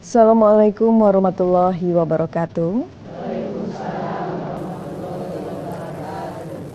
Assalamualaikum warahmatullahi wabarakatuh.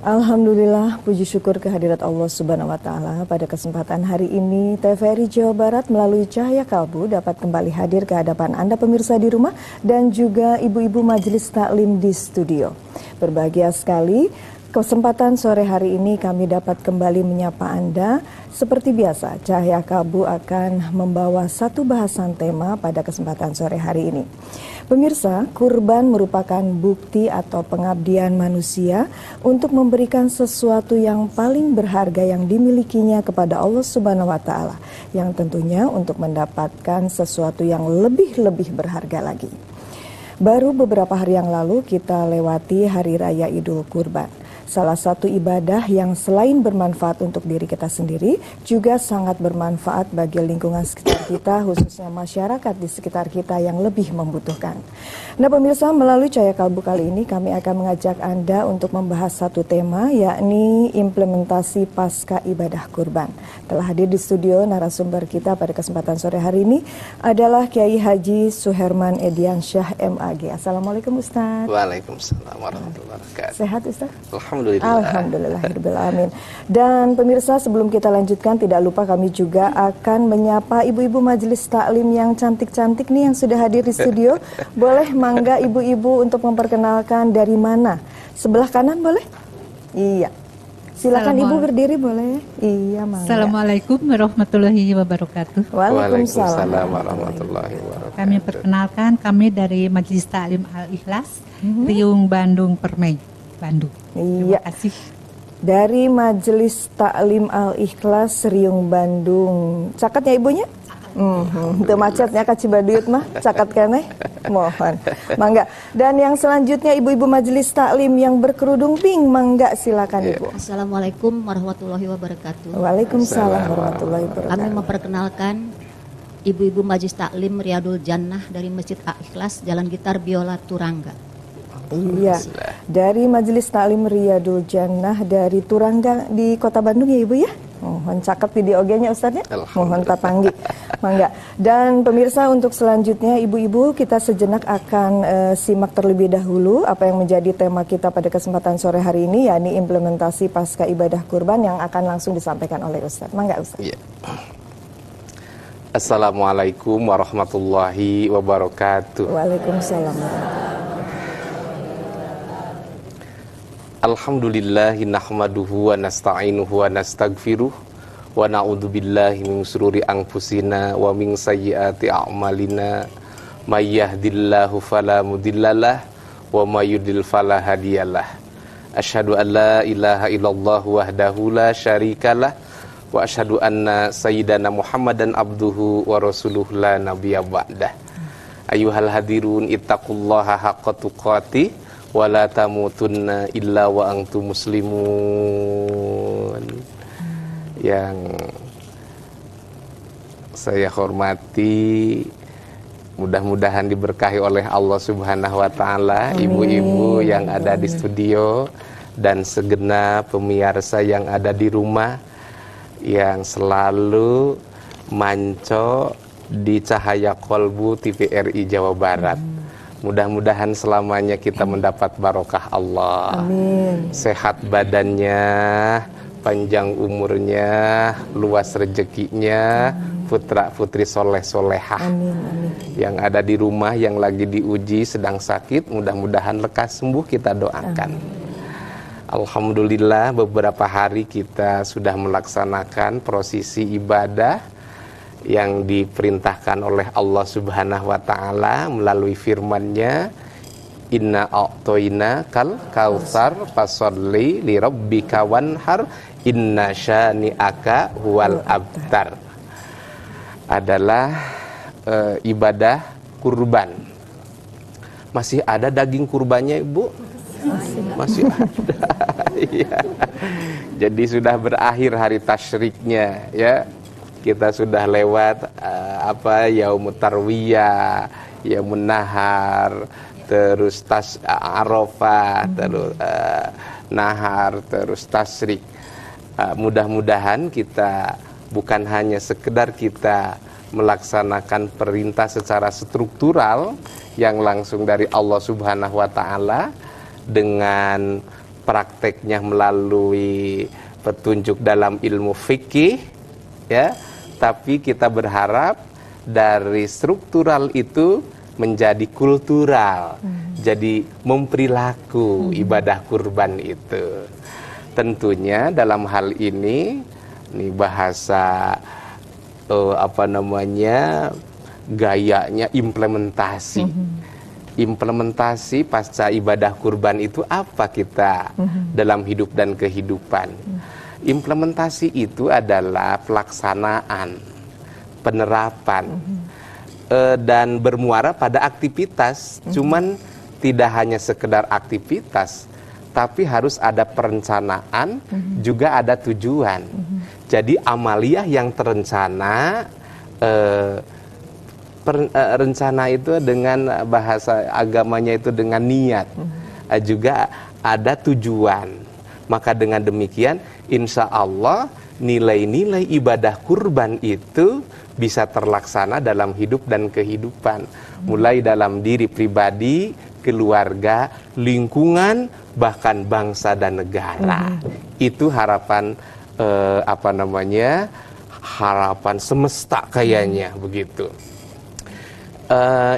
Alhamdulillah, puji syukur kehadirat Allah Subhanahu wa Ta'ala. Pada kesempatan hari ini, TVRI Jawa Barat melalui Cahaya Kalbu dapat kembali hadir ke hadapan Anda pemirsa di rumah dan juga ibu-ibu majelis taklim di studio. Berbahagia sekali, kesempatan sore hari ini kami dapat kembali menyapa Anda. Seperti biasa, Cahaya Kalbu akan membawa satu bahasan tema pada kesempatan sore hari ini. Pemirsa, kurban merupakan bukti atau pengabdian manusia untuk memberikan sesuatu yang paling berharga yang dimilikinya kepada Allah Subhanahu wa Ta'ala, yang tentunya untuk mendapatkan sesuatu yang lebih berharga lagi. Baru beberapa hari yang lalu kita lewati Hari Raya Idul Kurban. Salah satu ibadah yang selain bermanfaat untuk diri kita sendiri, juga sangat bermanfaat bagi lingkungan sekitar kita, khususnya masyarakat di sekitar kita yang lebih membutuhkan. Nah pemirsa, melalui Cahaya Kalbu kali ini kami akan mengajak Anda untuk membahas satu tema, yakni implementasi pasca ibadah kurban. Telah hadir di studio narasumber kita pada kesempatan sore hari ini adalah Kiai Haji Suherman Ediansyah MAG. Assalamualaikum Ustaz. Waalaikumsalam warahmatullahi wabarakatuh. Sehat Ustaz? Alhamdulillah. Dan pemirsa, sebelum kita lanjutkan, tidak lupa kami juga akan menyapa ibu-ibu majelis taklim yang cantik-cantik nih yang sudah hadir di studio. Boleh mangga ibu-ibu untuk memperkenalkan dari mana? Sebelah kanan boleh? Iya. Silakan ibu berdiri boleh? Iya, mangga. Assalamualaikum warahmatullahi wabarakatuh. Waalaikumsalam warahmatullahi wabarakatuh. Kami perkenalkan, kami dari Majelis Taklim Al-Ikhlas, Riung Bandung Permai, Bandung. Iya. Terima kasih. Dari Majelis Taklim Al-Ikhlas Riung Bandung. Cakat ya ibunya? Itu macetnya Kak Cibaduyut mah, cakat keneh. Mohon. Mangga. Dan yang selanjutnya ibu-ibu majelis taklim yang berkerudung pink, mangga silakan Ibu. Assalamualaikum warahmatullahi wabarakatuh. Waalaikumsalam warahmatullahi wabarakatuh. Kami memperkenalkan ibu-ibu majelis taklim Riyadul Jannah dari Masjid Al-Ikhlas, Jalan Gitar Biola Turangga. Iya, dari Majelis Taklim Riyadul Jannah dari Turangga di Kota Bandung ya Ibu ya. Mohon caket di OG-nya Ustaznya. Mohon tapanggi. Mangga. Dan pemirsa, untuk selanjutnya ibu-ibu kita sejenak akan simak terlebih dahulu apa yang menjadi tema kita pada kesempatan sore hari ini, yakni implementasi pasca ibadah kurban yang akan langsung disampaikan oleh Ustaz. Mangga Ustaz. Iya. Assalamualaikum warahmatullahi wabarakatuh. Waalaikumsalam. Alhamdulillahi nahmaduhu wa nasta'inuhu wa nasta'gfiruh wa na'udzubillahi min sururi anfusina wa min sayyiati a'malina may yahdihillahu fala mudhillalah wa may yudlil fala hadiyalah. Asyhadu an la ilaha illallah wahdahu la syarikalah wa asyhadu anna sayyidana Muhammadan abduhu wa rasuluh la nabiyya ba'dah. Ayyuhal hadirun ittaqullaha haqqa tuqatih wala tamutunna illa wa antum muslimun. Yang saya hormati, mudah-mudahan diberkahi oleh Allah Subhanahu wa Ta'ala, ibu-ibu yang ada di studio dan segenap pemirsa yang ada di rumah yang selalu manco di Cahaya Kalbu TVRI Jawa Barat. Mudah-mudahan selamanya kita mendapat barokah Allah. Amin. Sehat badannya, panjang umurnya, luas rezekinya, putra-putri soleh-solehah. Yang ada di rumah, yang lagi diuji, sedang sakit, mudah-mudahan lekas sembuh, kita doakan. Alhamdulillah, beberapa hari kita sudah melaksanakan prosesi ibadah yang diperintahkan oleh Allah Subhanahu wa Ta'ala melalui firman-Nya, inna a'toina kal kautsar fasholli li rabbika wanhar inna syani'aka huwal abtar. Adalah ibadah kurban. Masih ada daging kurbannya Ibu? Masih ada. Iya. Jadi sudah berakhir hari tasyriknya ya. Kita sudah lewat yaumut tarwiyah, yaumun nahar, terus Arafah, terus nahar, terus tasyrik. Mudah-mudahan kita bukan hanya sekedar kita melaksanakan perintah secara struktural yang langsung dari Allah Subhanahu wa taala dengan prakteknya melalui petunjuk dalam ilmu fikih, ya. Tapi kita berharap dari struktural itu menjadi kultural, jadi memperilaku ibadah kurban itu. Tentunya dalam hal ini bahasa gayanya implementasi. Implementasi pasca ibadah kurban itu apa kita dalam hidup dan kehidupan. Implementasi itu adalah pelaksanaan, penerapan, dan bermuara pada aktivitas. Cuman tidak hanya sekedar aktivitas, tapi harus ada perencanaan, juga ada tujuan. Jadi amaliyah yang terencana, rencana itu dengan bahasa agamanya itu dengan niat, juga ada tujuan. Maka dengan demikian insya Allah nilai-nilai ibadah kurban itu bisa terlaksana dalam hidup dan kehidupan, mulai dalam diri pribadi, keluarga, lingkungan, bahkan bangsa dan negara. Itu harapan harapan semesta kayaknya begitu.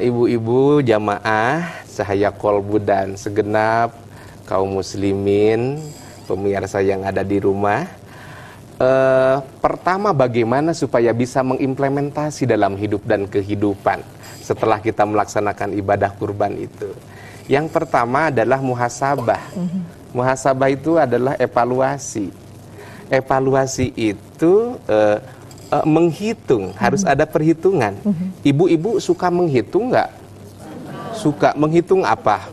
Ibu-ibu jamaah Cahaya Kolbu dan segenap kaum muslimin pemirsa yang ada di rumah, pertama bagaimana supaya bisa mengimplementasi dalam hidup dan kehidupan setelah kita melaksanakan ibadah kurban itu. Yang pertama adalah muhasabah. Muhasabah itu adalah evaluasi. Evaluasi itu menghitung, harus ada perhitungan. Ibu-ibu suka menghitung nggak? Suka menghitung apa?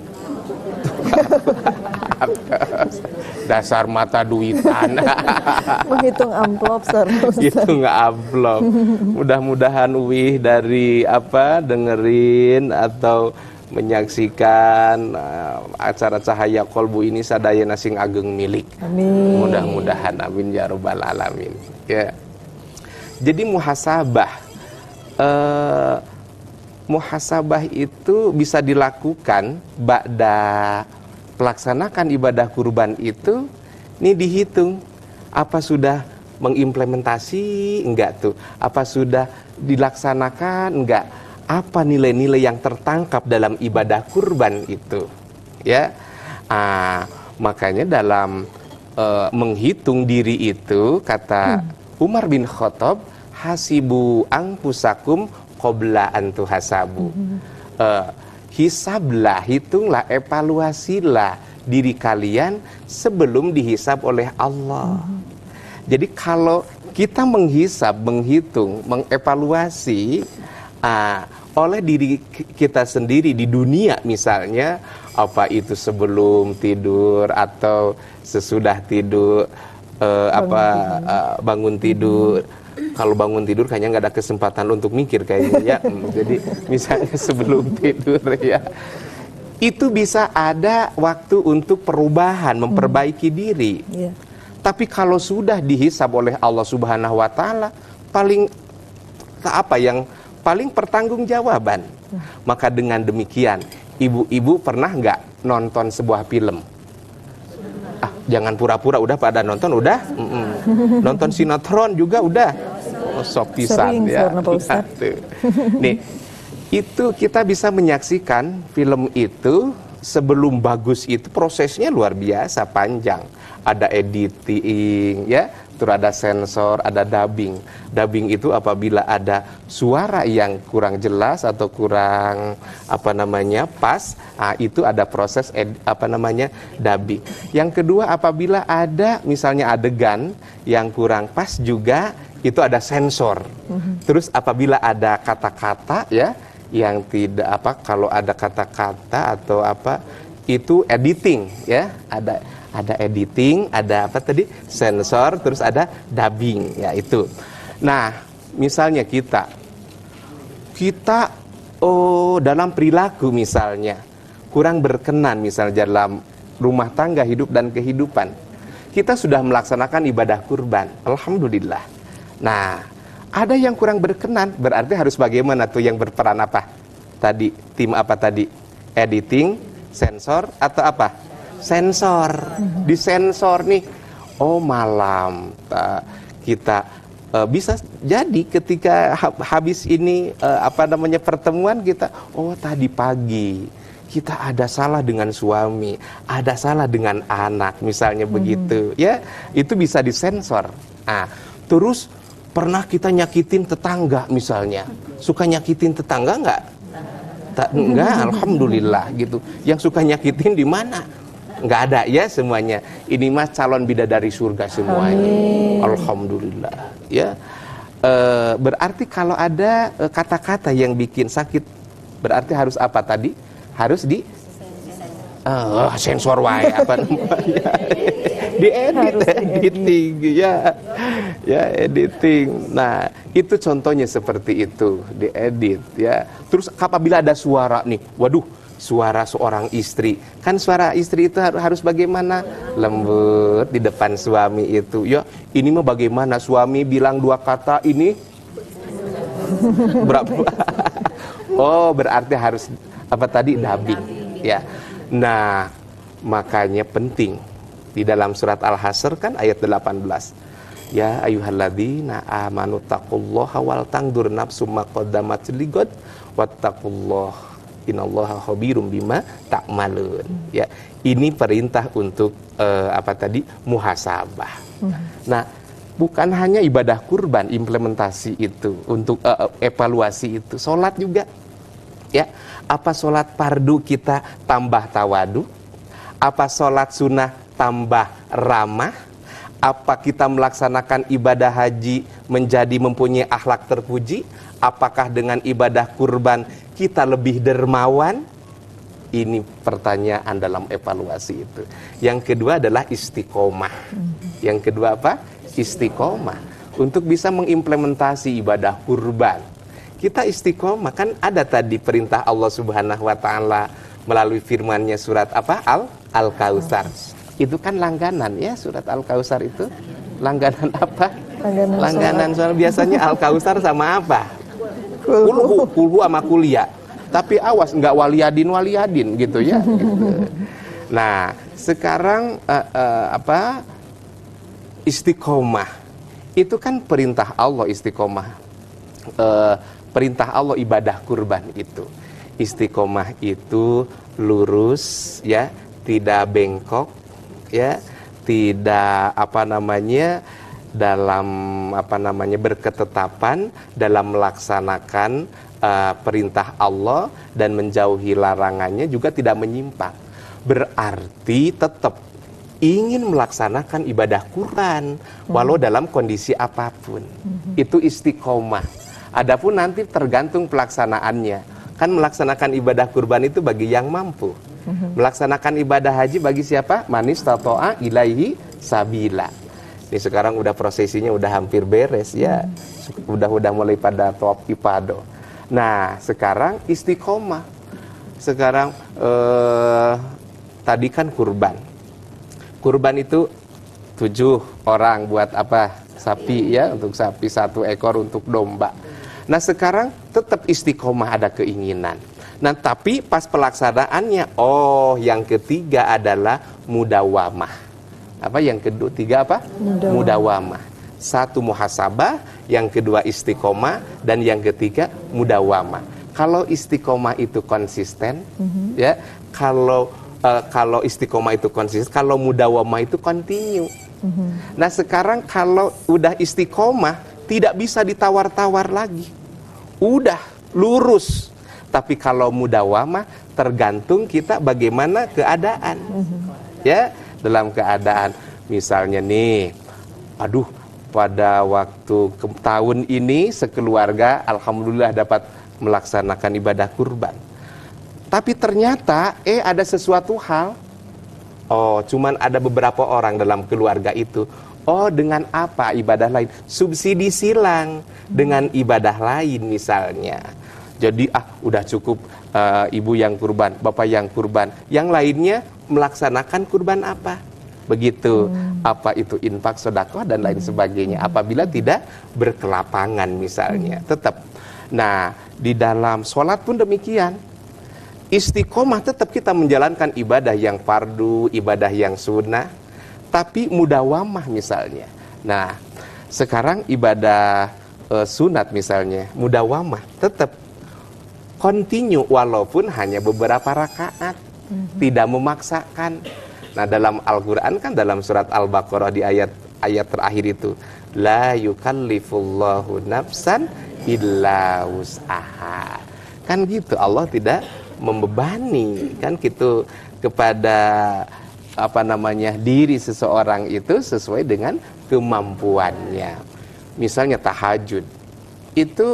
Dasar mata duitan. Menghitung amplop, Hitung amplop. Mudah-mudahan Uwih dari dengerin atau menyaksikan acara Cahaya Kolbu ini sadaya nasing ageng milik. Amin. Mudah-mudahan amin ya rabbal alamin. Ya. Jadi muhasabah itu bisa dilakukan ba'da pelaksanakan ibadah kurban itu, ini dihitung apa sudah mengimplementasi enggak tuh, apa sudah dilaksanakan enggak, apa nilai-nilai yang tertangkap dalam ibadah kurban itu, ya. Makanya dalam menghitung diri itu kata Umar bin Khattab, hasibu angpusakum qabla antu hasabu. Hisablah, hitunglah, evaluasilah diri kalian sebelum dihisab oleh Allah. Jadi kalau kita menghisab, menghitung, mengevaluasi oleh diri kita sendiri di dunia misalnya, apa itu sebelum tidur atau sesudah tidur, bangun tidur. Kalau bangun tidur kayaknya nggak ada kesempatan untuk mikir kayaknya ya. Jadi misalnya sebelum tidur ya, itu bisa ada waktu untuk perubahan, memperbaiki diri. Tapi kalau sudah dihisab oleh Allah Subhanahu wa taala, paling pertanggungjawaban. Maka dengan demikian, ibu-ibu pernah nggak nonton sebuah film? Jangan pura-pura udah pada nonton, udah nonton sinetron juga udah sok pisan ya. Nih, itu kita bisa menyaksikan film itu sebelum bagus itu prosesnya luar biasa panjang. Ada editing ya, terus ada sensor, ada dubbing. Dubbing itu apabila ada suara yang kurang jelas atau kurang pas, itu ada proses dubbing. Yang kedua apabila ada misalnya adegan yang kurang pas juga itu ada sensor. Terus apabila ada kata-kata ya yang tidak kalau ada kata-kata atau itu editing ya, ada editing, ada sensor, terus ada dubbing ya itu. Nah, misalnya kita dalam perilaku misalnya kurang berkenan misalnya dalam rumah tangga, hidup dan kehidupan. Kita sudah melaksanakan ibadah kurban, alhamdulillah. Nah, Ada yang kurang berkenan, berarti harus bagaimana tuh yang berperan apa? Tadi, tim apa tadi? Editing, sensor, atau apa? Sensor. Disensor nih. Oh malam, kita bisa jadi ketika habis ini pertemuan kita, oh tadi pagi kita ada salah dengan suami, ada salah dengan anak, misalnya begitu, ya itu bisa disensor. Terus pernah kita nyakitin tetangga misalnya, suka nyakitin tetangga nggak? Enggak, alhamdulillah gitu. Yang suka nyakitin di mana? Nggak ada ya semuanya. Ini mah calon bidadari surga semuanya. Alhamdulillah. Ya, berarti kalau ada kata-kata yang bikin sakit, berarti harus apa tadi? Harus di sensor wae apa namanya? Editing ya editing. Nah itu contohnya seperti itu, diedit ya. Terus apabila ada suara nih, waduh suara seorang istri, kan suara istri itu harus bagaimana? Lembut di depan suami itu. Ya ini mah bagaimana suami bilang 2 kata ini berapa? Oh berarti harus apa tadi? Dubbing ya. Nah makanya penting di dalam surat Al-Hasr kan ayat 18. Ya ayyuhalladzina amanu taqullaha wal tangdur nafsum ma qaddamat ligad wattaqullaha innallaha khabirum bima ta'malun. Ya, ini perintah untuk muhasabah. Nah, bukan hanya ibadah kurban implementasi itu untuk evaluasi itu, salat juga. Ya, apa salat fardu kita tambah tawadu? Apa salat sunnah tambah ramah? Apa kita melaksanakan ibadah haji menjadi mempunyai akhlak terpuji? Apakah dengan ibadah kurban kita lebih dermawan? Ini pertanyaan dalam evaluasi itu. Yang kedua adalah istiqomah. Yang kedua apa? Istiqomah. Untuk bisa mengimplementasi ibadah kurban, kita istiqomah. Kan ada tadi perintah Allah Subhanahu wa taala melalui firman-Nya surat apa? Al-Kautsar. Itu kan langganan ya, surat Al-Kautsar itu. Langganan apa? Langganan soal biasanya Al-Kautsar sama apa? Kulhu sama kuliah. Tapi awas nggak waliadin gitu ya. Gitu. Nah, sekarang istiqomah. Itu kan perintah Allah istiqomah. Perintah Allah ibadah kurban itu. Istiqomah itu lurus ya, tidak bengkok ya, tidak dalam berketetapan dalam melaksanakan perintah Allah dan menjauhi larangannya, juga tidak menyimpang. Berarti tetap ingin melaksanakan ibadah kurban walau dalam kondisi apapun. Itu istiqomah. Adapun nanti tergantung pelaksanaannya. Kan melaksanakan ibadah kurban itu bagi yang mampu. Melaksanakan ibadah haji bagi siapa? Manis tato'a ilaihi sabila. Ini sekarang udah prosesinya udah hampir beres ya. Udah mulai pada tawaf ifadah. Nah, sekarang istiqomah. Sekarang tadi kan kurban. Kurban itu 7 orang buat apa? Sapi ya, untuk sapi 1 ekor untuk domba. Nah, sekarang tetap istiqomah ada keinginan. Nah, tapi pas pelaksanaannya, yang ketiga adalah mudawamah. Apa yang ketiga apa? Mudawamah. 1 muhasabah, yang kedua istiqomah, dan yang ketiga mudawamah. Kalau istiqomah itu konsisten, ya. Kalau istiqomah itu konsisten, kalau mudawamah itu continue. Nah, sekarang kalau udah istiqomah, tidak bisa ditawar-tawar lagi. Udah lurus. Tapi kalau mudawamah tergantung kita bagaimana keadaan. Ya, dalam keadaan misalnya nih, pada waktu tahun ini sekeluarga alhamdulillah dapat melaksanakan ibadah kurban. Tapi ternyata ada sesuatu hal. Cuman ada beberapa orang dalam keluarga itu. Dengan apa ibadah lain? Subsidi silang dengan ibadah lain misalnya. Jadi udah cukup ibu yang kurban, bapak yang kurban. Yang lainnya melaksanakan kurban apa? Begitu apa itu infak, sedekah dan lain sebagainya. Apabila tidak berkelapangan misalnya, tetap. Nah, di dalam sholat pun demikian. Istiqomah tetap kita menjalankan ibadah yang fardu, ibadah yang sunnah, tapi mudawamah misalnya. Nah, sekarang ibadah sunat misalnya, mudawamah tetap continue walaupun hanya beberapa rakaat, tidak memaksakan. Nah, dalam Al-Qur'an kan dalam surat Al-Baqarah di ayat terakhir itu, la yukallifullahu nafsan illa wus'aha. Kan gitu, Allah tidak membebani kan gitu kepada diri seseorang itu sesuai dengan kemampuannya. Misalnya tahajud itu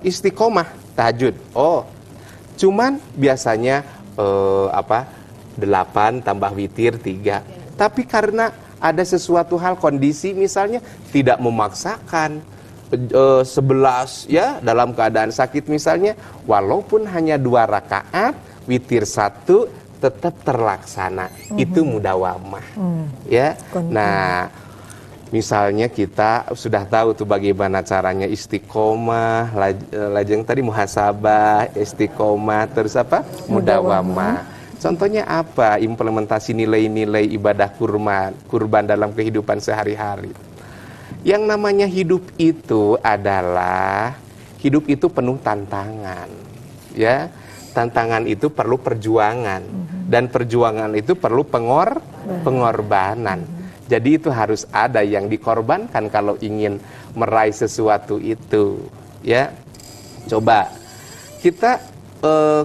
istiqomah tahajud. Oh, cuman biasanya 8 tambah witir 3. Tapi karena ada sesuatu hal kondisi misalnya tidak memaksakan 11 ya dalam keadaan sakit misalnya, walaupun hanya 2 rakaat witir 1 tetap terlaksana. Itu mudawamah. Ya. Nah, misalnya kita sudah tahu tuh bagaimana caranya istiqomah, lajeng tadi muhasabah, istiqomah, terus apa? Mudawamah. Contohnya apa? Implementasi nilai-nilai ibadah kurban dalam kehidupan sehari-hari. Yang namanya hidup itu adalah hidup itu penuh tantangan. Ya. Tantangan itu perlu perjuangan dan perjuangan itu perlu pengorbanan. Jadi itu harus ada yang dikorbankan kalau ingin meraih sesuatu itu, ya. Coba kita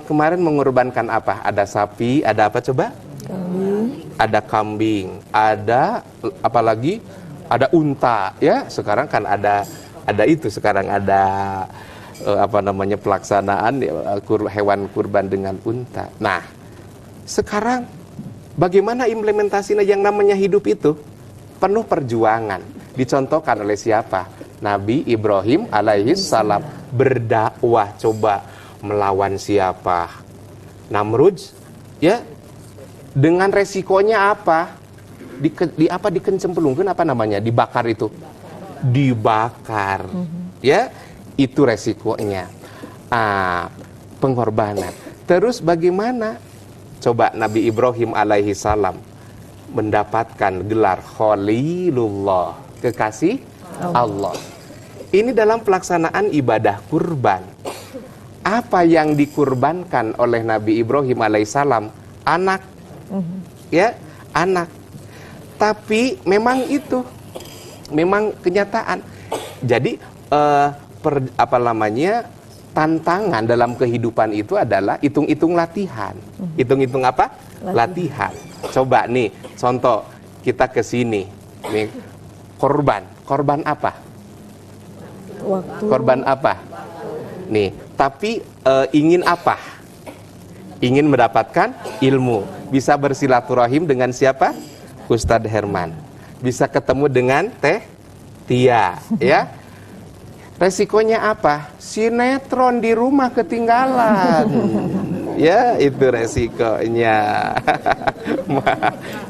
kemarin mengorbankan apa? Ada sapi, ada apa coba? Kambing. Ada kambing, ada apalagi? Ada unta, ya. Sekarang kan ada itu. Sekarang ada pelaksanaan hewan kurban dengan unta. Nah, sekarang bagaimana implementasinya yang namanya hidup itu? Penuh perjuangan. Dicontohkan oleh siapa? Nabi Ibrahim alaihissalam berdakwah, coba melawan siapa? Namrud, ya. Dengan resikonya apa? Dikencemplungkan dibakar itu. Dibakar. Ya, itu resikonya. Pengorbanan. Terus bagaimana? Coba Nabi Ibrahim alaihissalam mendapatkan gelar Khalilullah, kekasih Allah. Ini dalam pelaksanaan ibadah kurban. Apa yang dikurbankan oleh Nabi Ibrahim alaihissalam? Anak. Ya, anak. Tapi memang itu memang kenyataan. Jadi tantangan dalam kehidupan itu adalah hitung-hitung latihan. Hitung-hitung apa? Latihan. Coba nih, contoh kita ke sini. Nih, korban apa? Waktu. Korban apa? Nih, tapi ingin apa? Ingin mendapatkan ilmu. Bisa bersilaturahim dengan siapa? Ustadz Herman. Bisa ketemu dengan Teh Tia, ya. Resikonya apa? Sinetron di rumah ketinggalan. Ya, itu resikonya.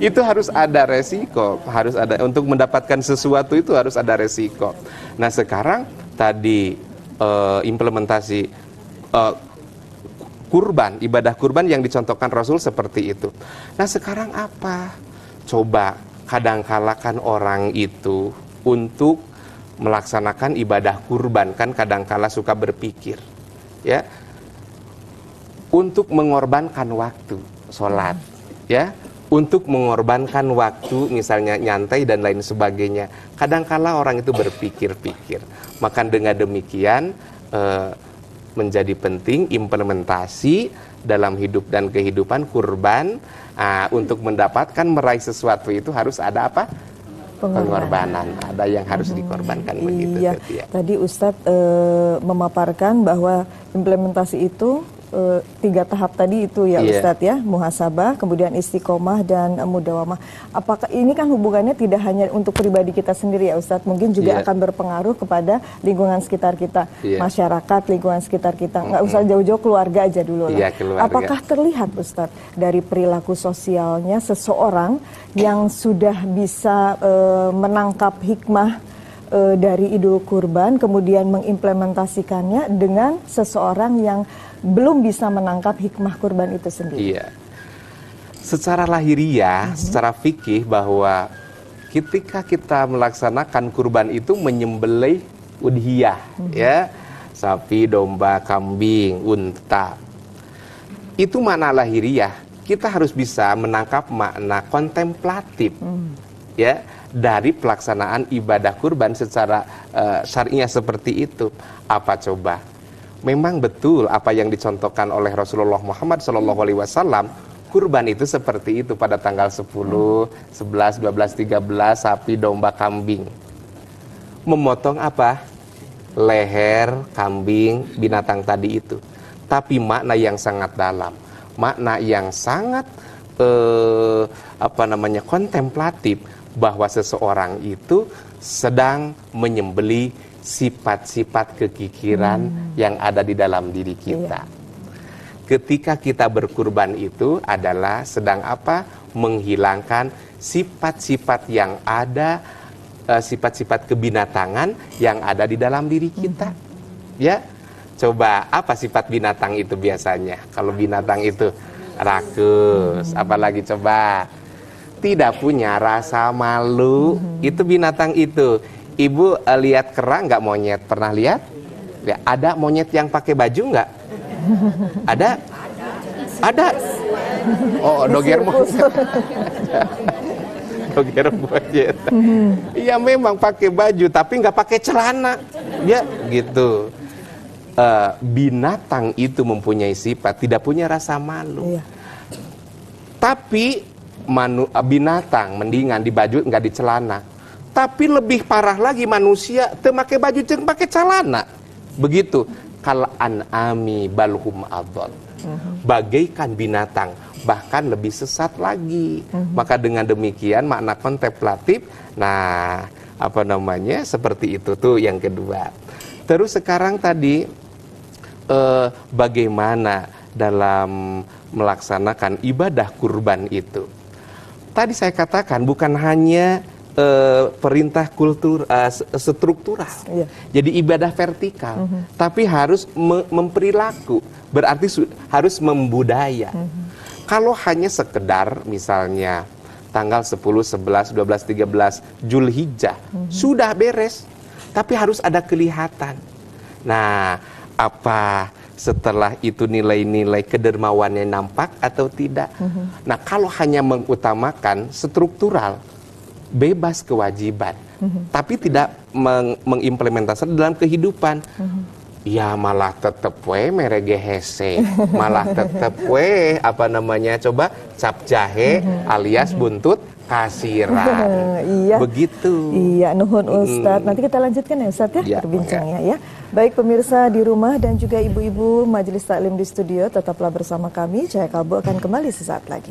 Itu harus ada resiko, harus ada untuk mendapatkan sesuatu itu harus ada resiko. Nah, sekarang tadi implementasi kurban, ibadah kurban yang dicontohkan Rasul seperti itu. Nah, sekarang apa? Coba kadangkala kan orang itu untuk melaksanakan ibadah kurban kan kadangkala suka berpikir, ya, untuk mengorbankan waktu sholat, ya, untuk mengorbankan waktu misalnya nyantai dan lain sebagainya. Kadangkala orang itu berpikir-pikir. Maka dengan demikian menjadi penting implementasi dalam hidup dan kehidupan kurban. Untuk mendapatkan meraih sesuatu itu harus ada apa? Pengorbanan. Ada yang harus dikorbankan begitu. Iya. Tadi Ustadz memaparkan bahwa implementasi itu tiga tahap tadi itu ya Iya. Ustadz ya, muhasabah, kemudian istiqomah dan mudawamah. Apakah ini kan hubungannya tidak hanya untuk pribadi kita sendiri ya Ustadz, mungkin juga Iya. akan berpengaruh kepada lingkungan sekitar kita, Iya. masyarakat, lingkungan sekitar kita. Nggak usah jauh-jauh, keluarga aja dulu lah. Iya, keluarga. Apakah terlihat Ustadz dari perilaku sosialnya seseorang yang sudah bisa menangkap hikmah dari Idul Kurban, kemudian mengimplementasikannya dengan seseorang yang belum bisa menangkap hikmah kurban itu sendiri? Iya. Secara lahiriah, secara fikih bahwa ketika kita melaksanakan kurban itu menyembelih udhiyah, ya, sapi, domba, kambing, unta. Itu makna lahiriah. Kita harus bisa menangkap makna kontemplatif, ya, dari pelaksanaan ibadah kurban secara syariah seperti itu. Apa coba? Memang betul apa yang dicontohkan oleh Rasulullah Muhammad SAW, kurban itu seperti itu pada tanggal 10, 11, 12, 13, sapi, domba, kambing. Memotong apa? Leher, kambing, binatang tadi itu. Tapi makna yang sangat dalam, makna yang sangat kontemplatif, bahwa seseorang itu sedang menyembeli sifat-sifat kekikiran yang ada di dalam diri kita. Ketika kita berkurban itu adalah sedang apa? Menghilangkan sifat-sifat yang ada, sifat-sifat kebinatangan yang ada di dalam diri kita. Ya, coba apa sifat binatang itu biasanya? Kalau binatang itu rakus, apalagi coba tidak punya rasa malu, itu binatang itu. Ibu lihat kerang nggak monyet? Pernah lihat? Ya, ada monyet yang pakai baju nggak? Ada? Ada. Oh, doger monyet. Doger monyet. Iya memang pakai baju, tapi nggak pakai celana. Ya, gitu. Binatang itu mempunyai sifat tidak punya rasa malu. Iya. Tapi binatang mendingan di baju nggak di celana. Tapi lebih parah lagi manusia pakai baju ceng pakai celana. Begitu. Kal an'ami balhum adall. Bagaikan binatang, bahkan lebih sesat lagi. Maka dengan demikian makna kontemplatif, nah seperti itu tuh yang kedua. Terus sekarang tadi bagaimana dalam melaksanakan ibadah kurban itu? Tadi saya katakan bukan hanya perintah kultur struktural, jadi ibadah vertikal, tapi harus memperilaku, berarti harus membudaya. Kalau hanya sekedar misalnya tanggal 10, 11, 12, 13 Zulhijjah sudah beres, tapi harus ada kelihatan. Nah, apa setelah itu nilai-nilai kedermawannya nampak atau tidak? Nah, kalau hanya mengutamakan struktural, bebas kewajiban, tapi tidak mengimplementasikan dalam kehidupan, ya malah tetep merege hese, malah tetep coba cap jahe alias buntut kasiran. Iya. Begitu. Iya, nuhun Ustadz. Nanti kita lanjutkan ya Ustadz ya, perbincangannya ya. Baik pemirsa di rumah dan juga ibu-ibu Majelis Taklim di studio, tetaplah bersama kami. Cahaya Kalbu akan kembali sesaat lagi.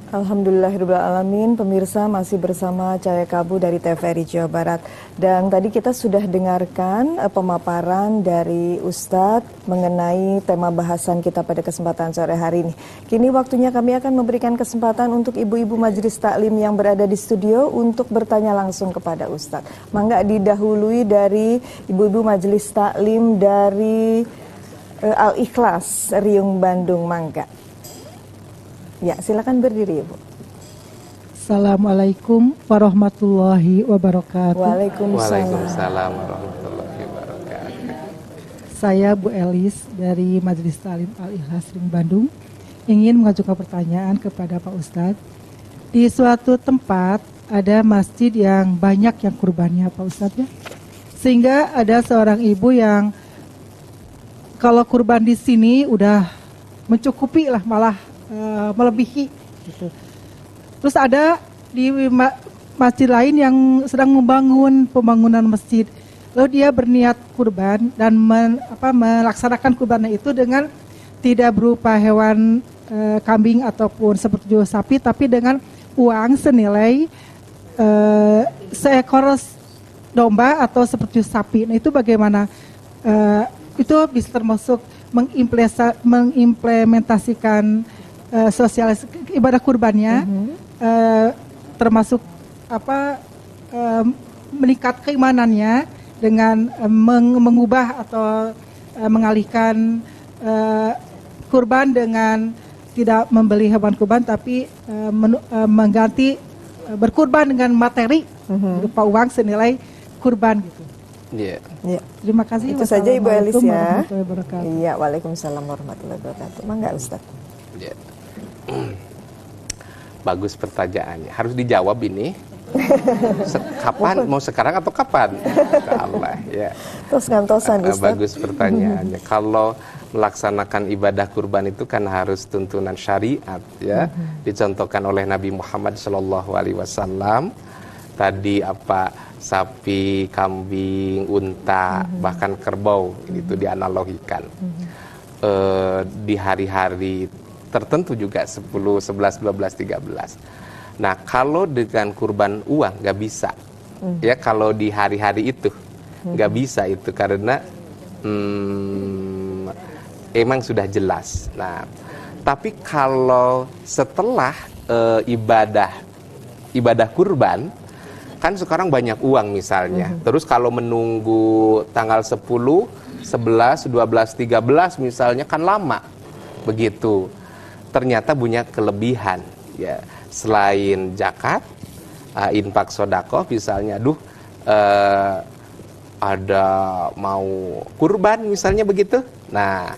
Alhamdulillahirrahmanirrahim, pemirsa masih bersama Cahaya Kalbu dari TVRI Jawa Barat. Dan tadi kita sudah dengarkan pemaparan dari Ustadz mengenai tema bahasan kita pada kesempatan sore hari ini. Kini waktunya kami akan memberikan kesempatan untuk ibu-ibu majelis taklim yang berada di studio untuk bertanya langsung kepada Ustadz. Mangga didahului dari ibu-ibu majelis taklim dari Al-Ikhlas, Riung, Bandung, mangga. Ya, silakan berdiri, Ibu. Assalamualaikum warahmatullahi wabarakatuh. Waalaikumsalam warahmatullahi wabarakatuh. Saya Bu Elis dari Majelis Ta'lim Al-Ikhlas Riung Bandung ingin mengajukan pertanyaan kepada Pak Ustadz. Di suatu tempat ada masjid yang banyak yang kurbannya Pak Ustadz ya. Sehingga ada seorang ibu yang kalau kurban di sini udah mencukupi lah, malah melebihi gitu. Terus ada di masjid lain yang sedang membangun pembangunan masjid. Lalu dia berniat kurban dan melaksanakan kurbannya itu dengan tidak berupa hewan kambing ataupun seperti sapi, tapi dengan uang senilai seekor domba atau seperti sapi. Nah itu bagaimana? Itu bisa termasuk mengimplementasikan sosialis ibadah kurbannya, termasuk meningkat keimanannya dengan mengubah atau mengalihkan kurban dengan tidak membeli hewan kurban tapi mengganti berkurban dengan materi berupa uang senilai kurban gitu. Iya. Ya. Terima kasih. Itu saja Ibu Elis ya. Iya, waalaikumsalam warahmatullahi wabarakatuh. Mangga Ustaz. Ya. Bagus pertanyaannya. Harus dijawab ini. Kapan? Mau sekarang atau kapan? Allah ya. Tos ngantosan Ustaz. Bagus pertanyaannya. Kalau melaksanakan ibadah kurban itu kan harus tuntunan syariat ya. Dicontohkan oleh Nabi Muhammad SAW. Tadi sapi, kambing, unta, bahkan kerbau itu dianalogikan. Di hari-hari tertentu juga 10, 11, 12, 13. Nah kalau dengan kurban uang nggak bisa, ya kalau di hari-hari itu nggak bisa itu karena emang sudah jelas. Nah tapi kalau setelah ibadah kurban kan sekarang banyak uang misalnya. Terus kalau menunggu tanggal 10, 11, 12, 13 misalnya kan lama. Begitu. Ternyata punya kelebihan ya. Selain zakat, infak sedekah misalnya, ada mau kurban misalnya begitu. Nah,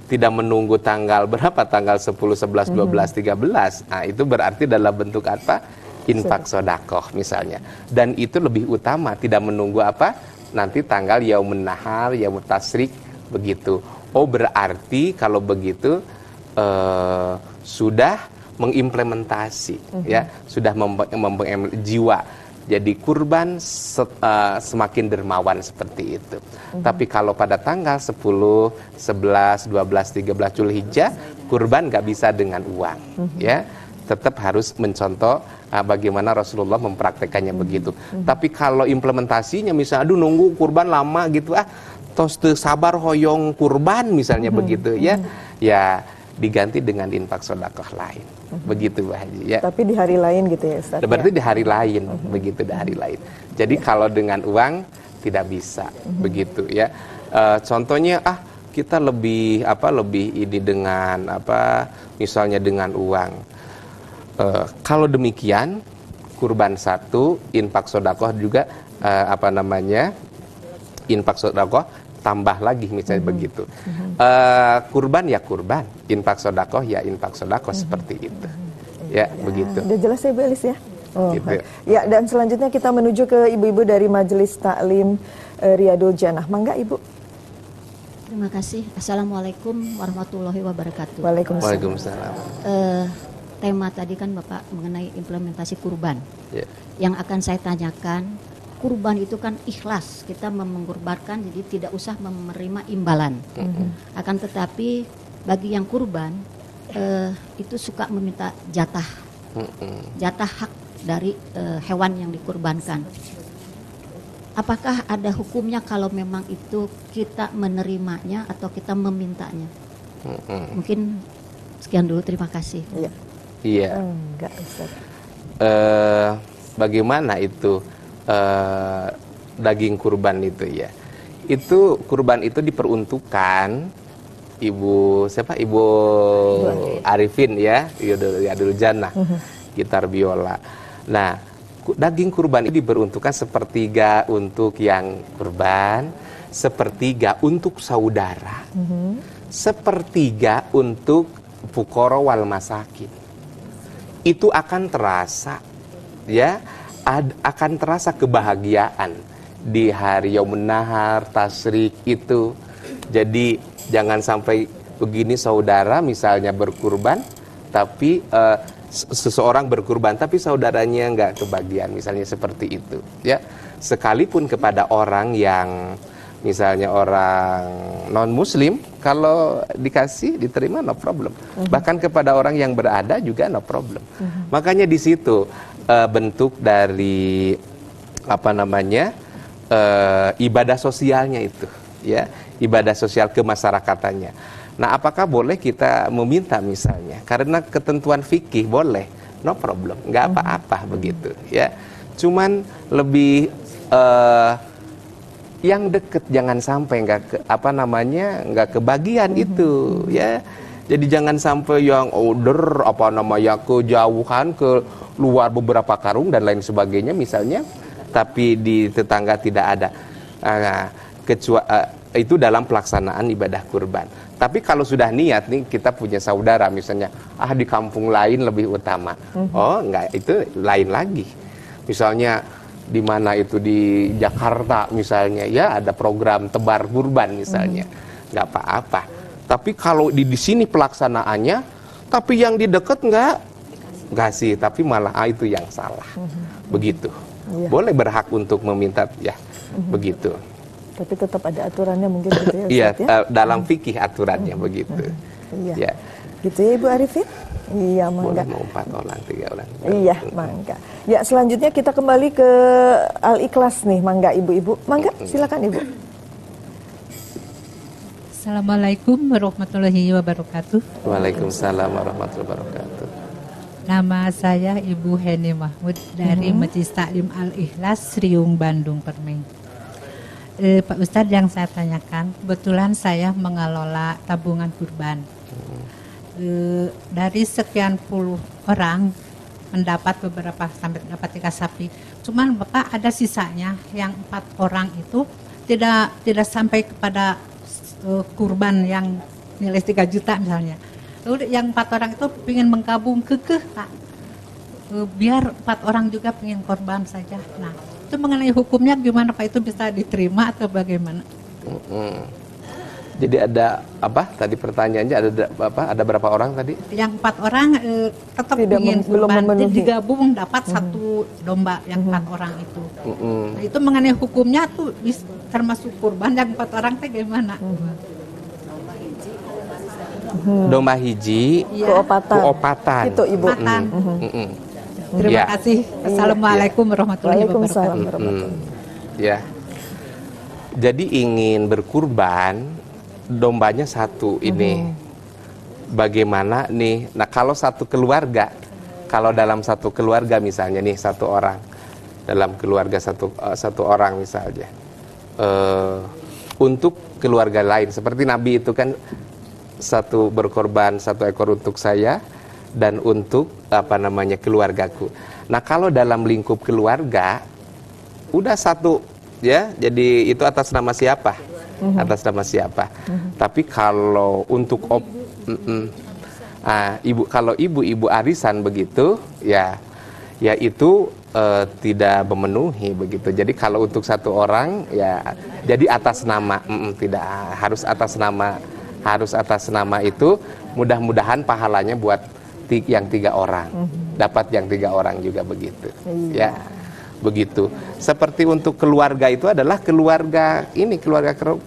tidak menunggu tanggal berapa, tanggal 10, 11, 12, 13. Nah, itu berarti dalam bentuk apa? Infak sedekah misalnya. Dan itu lebih utama, tidak menunggu nanti tanggal yaumun nahar, yaumut tasyrik begitu. Oh, berarti kalau begitu sudah mengimplementasi ya, sudah jiwa. Jadi kurban semakin dermawan seperti itu. Tapi kalau pada tanggal 10, 11, 12, 13 Zulhijjah kurban nggak bisa dengan uang ya. Tetap harus mencontoh bagaimana Rasulullah mempraktekannya begitu. Tapi kalau implementasinya misalnya nunggu kurban lama gitu tos teu sabar hoyong kurban misalnya begitu ya. Ya diganti dengan infak sedekah lain. Begitu Bu Haji ya. Tapi di hari lain gitu ya Ustaz. Berarti di hari lain, begitu di hari lain. Jadi kalau dengan uang tidak bisa begitu ya. Contohnya kita lebih ini dengan misalnya dengan uang. Kalau demikian kurban 1, infak sedekah juga infak sedekah tambah lagi misalnya begitu. Kurban ya kurban, infak sedekah ya infak sedekah seperti itu. Ya, begitu. Udah jelas ya Bu Elis ya? Gitu. Ya, dan selanjutnya kita menuju ke ibu-ibu dari Majelis Taklim Riyadul Jannah. Mangga Ibu. Terima kasih. Assalamualaikum warahmatullahi wabarakatuh. Waalaikumsalam. Tema tadi kan Bapak mengenai implementasi kurban. Yeah. Yang akan saya tanyakan, kurban itu kan ikhlas, kita mengkurbankan jadi tidak usah menerima imbalan. Akan tetapi bagi yang kurban itu suka meminta jatah jatah hak dari hewan yang dikurbankan. Apakah ada hukumnya kalau memang itu kita menerimanya atau kita memintanya? Mungkin sekian dulu, terima kasih. Iya. Enggak, Ustaz. Bagaimana itu daging kurban itu ya? Itu kurban itu diperuntukkan Ibu Arifin ya, Riyadul Jannah, gitar biola. Nah, daging kurban ini diperuntukkan sepertiga untuk yang kurban, sepertiga untuk saudara, sepertiga untuk fuqara wal masakin. Itu akan terasa ya, akan terasa kebahagiaan di hari Yaumun Nahar, Tasyrik itu. Jadi jangan sampai begini, saudara misalnya berkurban tapi seseorang berkurban tapi saudaranya nggak kebagian, misalnya seperti itu ya. Sekalipun kepada orang yang misalnya orang non muslim, kalau dikasih diterima no problem. Bahkan kepada orang yang berada juga no problem. Makanya di situ bentuk dari ibadah sosialnya itu ya, ibadah sosial kemasyarakatannya. Nah, apakah boleh kita meminta misalnya? Karena ketentuan fikih boleh, no problem, nggak apa-apa begitu ya. Cuman lebih yang deket jangan sampai nggak kebagian itu ya. Jadi jangan sampai yang kejauhan, ke luar beberapa karung dan lain sebagainya misalnya, tapi di tetangga tidak ada. Itu dalam pelaksanaan ibadah kurban. Tapi kalau sudah niat nih, kita punya saudara misalnya, di kampung lain lebih utama. Oh enggak, itu lain lagi. Misalnya di mana itu di Jakarta misalnya ya, ada program tebar kurban misalnya, nggak apa-apa. Tapi kalau di sini pelaksanaannya, tapi yang di dekat nggak sih, tapi malah itu yang salah. Begitu. Boleh berhak untuk meminta ya, begitu. Tapi tetap ada aturannya mungkin gitu ya, Ustaz, iya, ya? dalam fikih aturannya begitu. Iya. Ya. Gitu ya Ibu Arifin? Iya, mangga. Boleh mau 4 orang, 3 orang. Iya, mangga. Ya, selanjutnya kita kembali ke Al-Ikhlas nih, mangga Ibu-ibu. Mangga, silakan Ibu. Assalamualaikum warahmatullahi wabarakatuh. Waalaikumsalam warahmatullahi wabarakatuh. Nama saya Ibu Heni Mahmud dari Majelis Taklim Al-Ikhlas Riung Bandung Permeng. Pak Ustadz, yang saya tanyakan, kebetulan saya mengelola tabungan kurban. Dari sekian puluh orang mendapat beberapa sampai dapat 3 sapi. Cuman Bapak ada sisanya yang 4 orang itu tidak sampai kepada kurban yang nilai 3 juta misalnya. Lalu yang 4 orang itu ingin menggabung kekeh Pak. Biar 4 orang juga ingin korban saja. Nah, itu mengenai hukumnya gimana Pak, itu bisa diterima atau bagaimana? Jadi ada apa tadi pertanyaannya, ada berapa orang tadi? Yang 4 orang tetap ingin belum kurban, memenuhi. digabung dapat 1 domba yang 4 orang itu. Nah, itu mengenai hukumnya tuh termasuk kurban yang 4 orang teh gimana? Domba hiji, keopatan. Itu Ibu. Terima kasih. Assalamualaikum warahmatullahi wabarakatuh. Waalaikumsalam warahmatullahi. Ya. Jadi ingin berkurban, dombanya 1 ini. Bagaimana nih? Nah, kalau satu keluarga, kalau dalam satu keluarga misalnya nih 1 orang, dalam keluarga satu orang misalnya, untuk keluarga lain, seperti Nabi itu kan berkorban 1 ekor untuk saya dan untuk keluargaku. Nah, kalau dalam lingkup keluarga udah 1 ya, jadi itu atas nama siapa? Atas nama siapa? Tapi kalau untuk kalau ibu arisan begitu ya itu tidak memenuhi begitu. Jadi kalau untuk 1 orang ya jadi atas nama, tidak harus atas nama itu. Mudah-mudahan pahalanya buat yang 3 orang, dapat yang 3 orang juga begitu. Ya, begitu. Seperti untuk keluarga itu adalah keluarga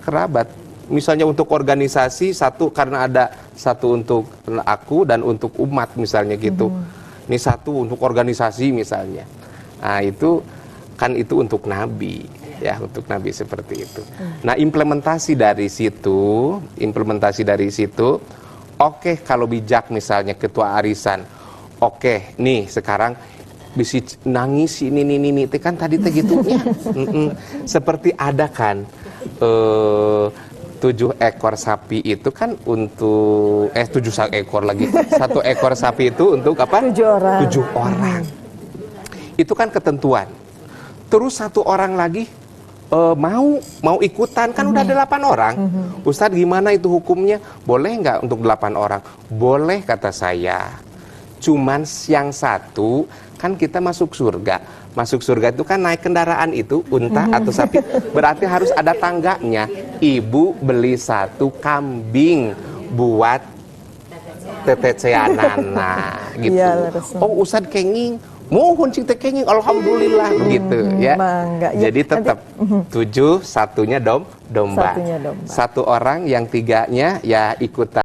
kerabat. Misalnya untuk organisasi 1 karena ada 1 untuk aku dan untuk umat misalnya gitu. ini satu untuk organisasi misalnya. Nah itu kan itu untuk nabi, ya untuk nabi seperti itu. Nah implementasi dari situ, oke, kalau bijak misalnya ketua arisan, oke, nih sekarang bisa nangis ini kan tadi gitu ya. Seperti ada kan 7 ekor sapi itu kan untuk 7 ekor lagi. 1 ekor sapi itu untuk apa? 7 orang. 7 orang. Itu kan ketentuan. Terus 1 orang lagi mau ikutan, kan udah 8 orang. Ustadz gimana itu hukumnya? Boleh nggak untuk 8 orang? Boleh kata saya. Cuman yang 1 kan kita masuk surga. Masuk surga itu kan naik kendaraan itu, unta atau sapi. Berarti harus ada tangganya. Ibu beli 1 kambing buat teteceanana gitu. Iya, oh Ustadz kenging, mohon cinta kenging, alhamdulillah gitu ya. Mangga, ya. Jadi tetap 7, 1-nya domba. 1-nya domba. 1 orang yang 3-nya ya ikutan.